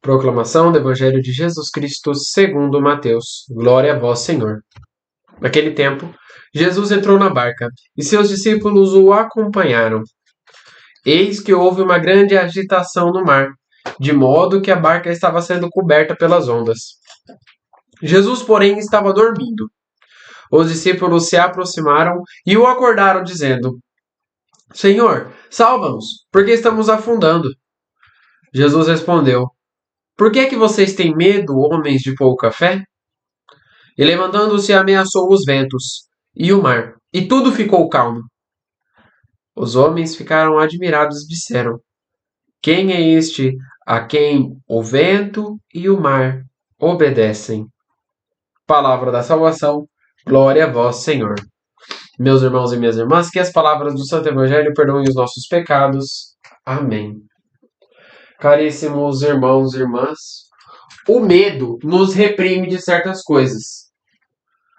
Proclamação do Evangelho de Jesus Cristo segundo Mateus. Glória a vós, Senhor. Naquele tempo, Jesus entrou na barca e seus discípulos o acompanharam. Eis que houve uma grande agitação no mar, de modo que a barca estava sendo coberta pelas ondas. Jesus, porém, estava dormindo. Os discípulos se aproximaram e o acordaram, dizendo: Senhor, salva-nos, porque estamos afundando. Jesus respondeu: Por que é que vocês têm medo, homens de pouca fé? E levantando-se ameaçou os ventos e o mar, e tudo ficou calmo. Os homens ficaram admirados e disseram: Quem é este a quem o vento e o mar obedecem? Palavra da salvação, glória a vós, Senhor. Meus irmãos e minhas irmãs, que as palavras do Santo Evangelho perdoem os nossos pecados. Amém. Caríssimos irmãos e irmãs, o medo nos reprime de certas coisas.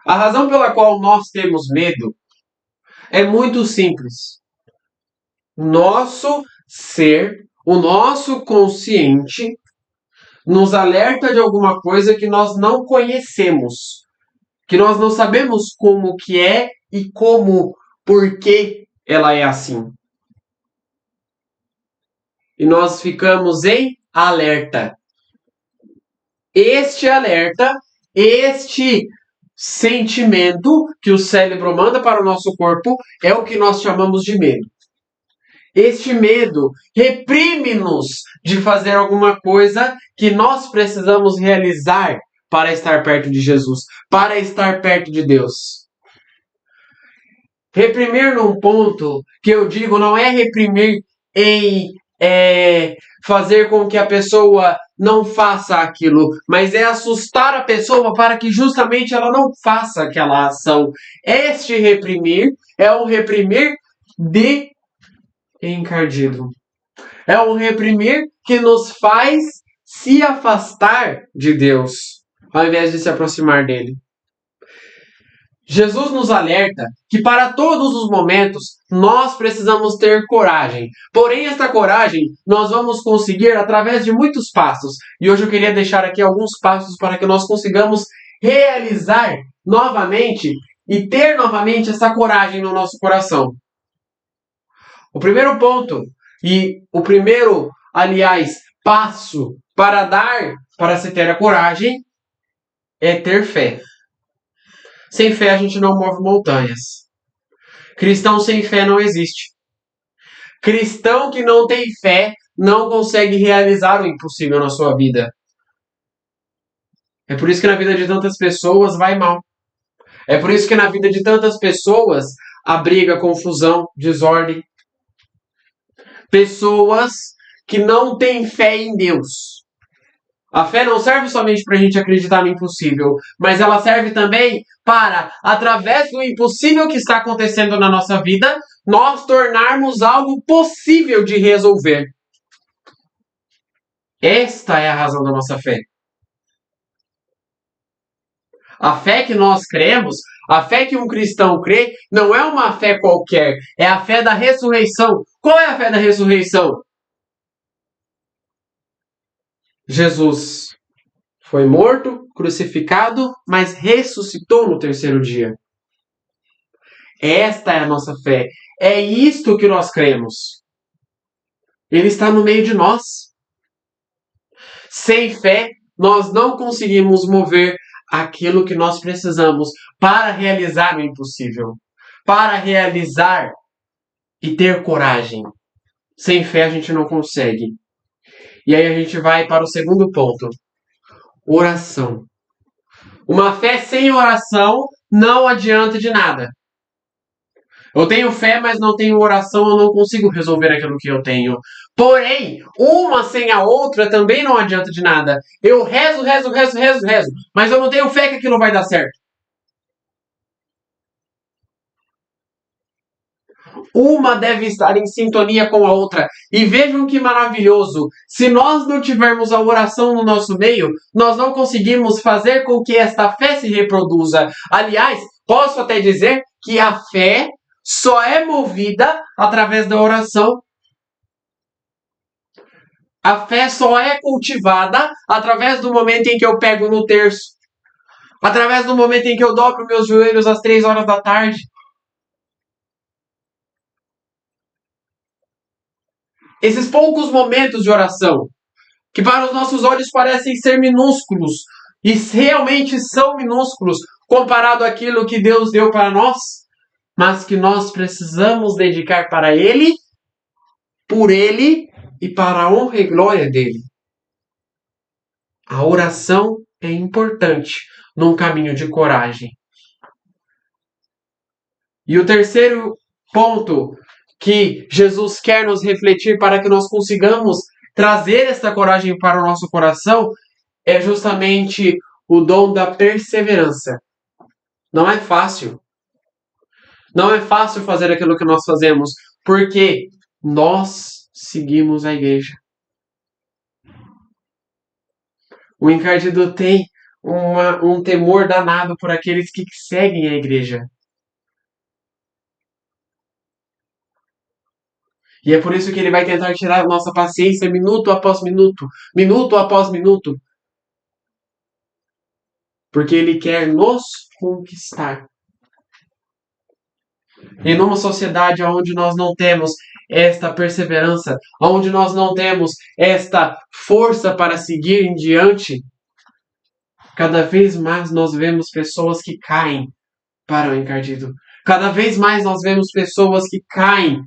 A razão pela qual nós temos medo é muito simples. O nosso ser, o nosso consciente, nos alerta de alguma coisa que nós não conhecemos, que nós não sabemos como que é e por que ela é assim. E nós ficamos em alerta. Este alerta, este sentimento que o cérebro manda para o nosso corpo é o que nós chamamos de medo. Este medo reprime-nos de fazer alguma coisa que nós precisamos realizar para estar perto de Jesus, para estar perto de Deus. Reprimir num ponto que eu digo não é reprimir em fazer com que a pessoa não faça aquilo, mas é assustar a pessoa para que justamente ela não faça aquela ação. Este reprimir é um reprimir de encardido. É um reprimir que nos faz se afastar de Deus, ao invés de se aproximar dele. Jesus nos alerta que para todos os momentos nós precisamos ter coragem. Porém, esta coragem nós vamos conseguir através de muitos passos. E hoje eu queria deixar aqui alguns passos para que nós consigamos realizar novamente e ter novamente essa coragem no nosso coração. O primeiro ponto e o primeiro, aliás, passo para se ter a coragem é ter fé. Sem fé a gente não move montanhas. Cristão sem fé não existe. Cristão que não tem fé não consegue realizar o impossível na sua vida. É por isso que na vida de tantas pessoas vai mal. É por isso que na vida de tantas pessoas há briga, confusão, desordem. Pessoas que não têm fé em Deus. A fé não serve somente para a gente acreditar no impossível, mas ela serve também para, através do impossível que está acontecendo na nossa vida, nós tornarmos algo possível de resolver. Esta é a razão da nossa fé. A fé que nós cremos, a fé que um cristão crê, não é uma fé qualquer, é a fé da ressurreição. Qual é a fé da ressurreição? Jesus foi morto, crucificado, mas ressuscitou no terceiro dia. Esta é a nossa fé. É isto que nós cremos. Ele está no meio de nós. Sem fé, nós não conseguimos mover aquilo que nós precisamos para realizar o impossível. Para realizar e ter coragem. Sem fé a gente não consegue. E aí a gente vai para o segundo ponto. Oração. Uma fé sem oração não adianta de nada. Eu tenho fé, mas não tenho oração, eu não consigo resolver aquilo que eu tenho. Porém, uma sem a outra também não adianta de nada. Eu rezo, mas eu não tenho fé que aquilo vai dar certo. Uma deve estar em sintonia com a outra. E vejam que maravilhoso. Se nós não tivermos a oração no nosso meio, nós não conseguimos fazer com que esta fé se reproduza. Aliás, posso até dizer que a fé só é movida através da oração. A fé só é cultivada através do momento em que eu pego no terço. Através do momento em que eu dobro meus joelhos às 3 horas da tarde. Esses poucos momentos de oração, que para os nossos olhos parecem ser minúsculos, e realmente são minúsculos, comparado àquilo que Deus deu para nós, mas que nós precisamos dedicar para Ele, por Ele e para a honra e glória dele. A oração é importante num caminho de coragem. E o terceiro ponto que Jesus quer nos refletir para que nós consigamos trazer esta coragem para o nosso coração é justamente o dom da perseverança. Não é fácil. Não é fácil fazer aquilo que nós fazemos, porque nós seguimos a igreja. O encardido tem um temor danado por aqueles que seguem a igreja. E é por isso que ele vai tentar tirar a nossa paciência minuto após minuto, minuto após minuto. Porque ele quer nos conquistar. E numa sociedade onde nós não temos esta perseverança, onde nós não temos esta força para seguir em diante, cada vez mais nós vemos pessoas que caem para o encardido. Cada vez mais nós vemos pessoas que caem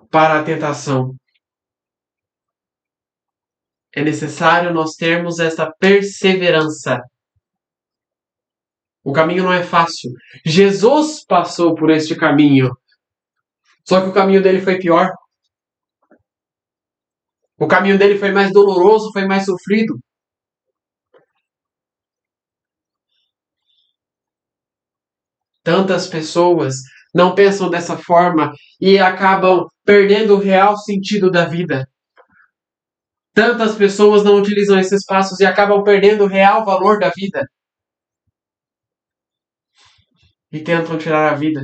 para a tentação. É necessário nós termos esta perseverança. O caminho não é fácil. Jesus passou por este caminho. Só que o caminho dele foi pior. O caminho dele foi mais doloroso, foi mais sofrido. Tantas pessoas não pensam dessa forma e acabam perdendo o real sentido da vida. Tantas pessoas não utilizam esses passos e acabam perdendo o real valor da vida. E tentam tirar a vida.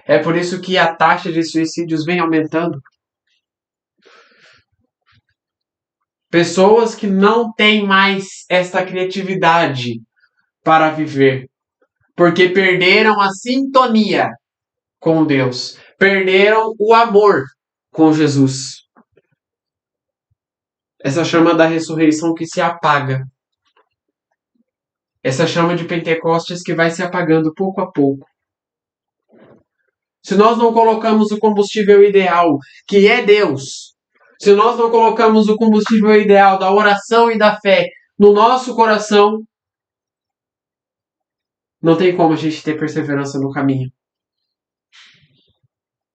É por isso que a taxa de suicídios vem aumentando. Pessoas que não têm mais essa criatividade para viver. Porque perderam a sintonia com Deus. Perderam o amor com Jesus. Essa chama da ressurreição que se apaga. Essa chama de Pentecostes que vai se apagando pouco a pouco. Se nós não colocamos o combustível ideal, que é Deus, se nós não colocamos o combustível ideal da oração e da fé no nosso coração, não tem como a gente ter perseverança no caminho.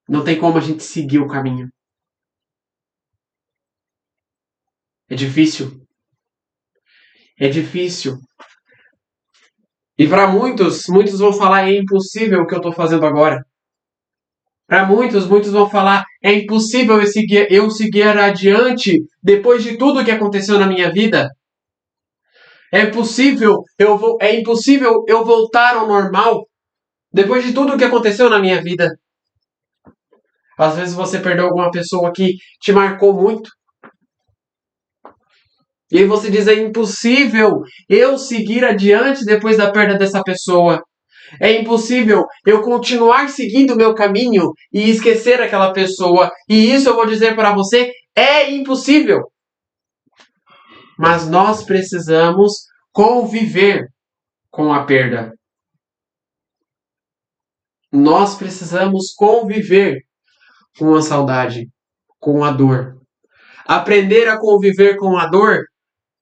Não tem como a gente seguir o caminho. É difícil. É difícil. E para muitos vão falar, é impossível o que eu estou fazendo agora. Para muitos vão falar, é impossível eu seguir adiante depois de tudo que aconteceu na minha vida. É impossível eu voltar ao normal depois de tudo que aconteceu na minha vida. Às vezes você perdeu alguma pessoa que te marcou muito. E aí você diz, é impossível eu seguir adiante depois da perda dessa pessoa. É impossível eu continuar seguindo o meu caminho e esquecer aquela pessoa. E isso eu vou dizer para você, é impossível. Mas nós precisamos conviver com a perda. Nós precisamos conviver com a saudade, com a dor. Aprender a conviver com a dor,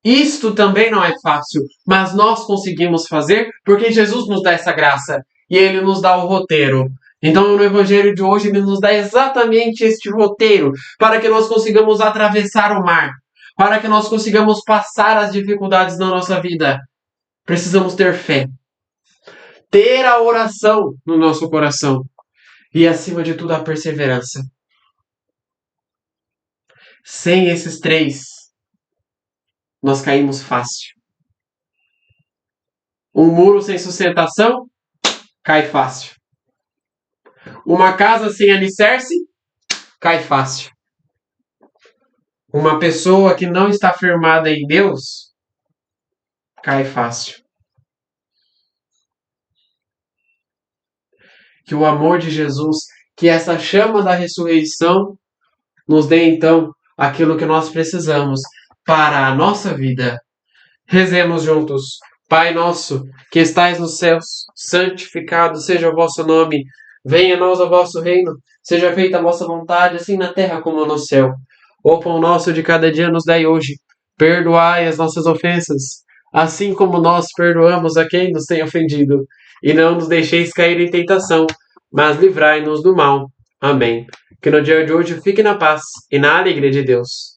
isto também não é fácil, mas nós conseguimos fazer porque Jesus nos dá essa graça e Ele nos dá o roteiro. Então, no Evangelho de hoje, Ele nos dá exatamente este roteiro para que nós consigamos atravessar o mar, para que nós consigamos passar as dificuldades na nossa vida. Precisamos ter fé, ter a oração no nosso coração e, acima de tudo, a perseverança. Sem esses três, nós caímos fácil. Um muro sem sustentação, cai fácil. Uma casa sem alicerce, cai fácil. Uma pessoa que não está firmada em Deus cai fácil. Que o amor de Jesus, que essa chama da ressurreição nos dê então aquilo que nós precisamos para a nossa vida. Rezemos juntos. Pai nosso, que estais nos céus, santificado seja o vosso nome. Venha a nós o vosso reino. Seja feita a vossa vontade, assim na terra como no céu. O pão nosso de cada dia nos dai hoje. Perdoai as nossas ofensas, assim como nós perdoamos a quem nos tem ofendido. E não nos deixeis cair em tentação, mas livrai-nos do mal. Amém. Que no dia de hoje fique na paz e na alegria de Deus.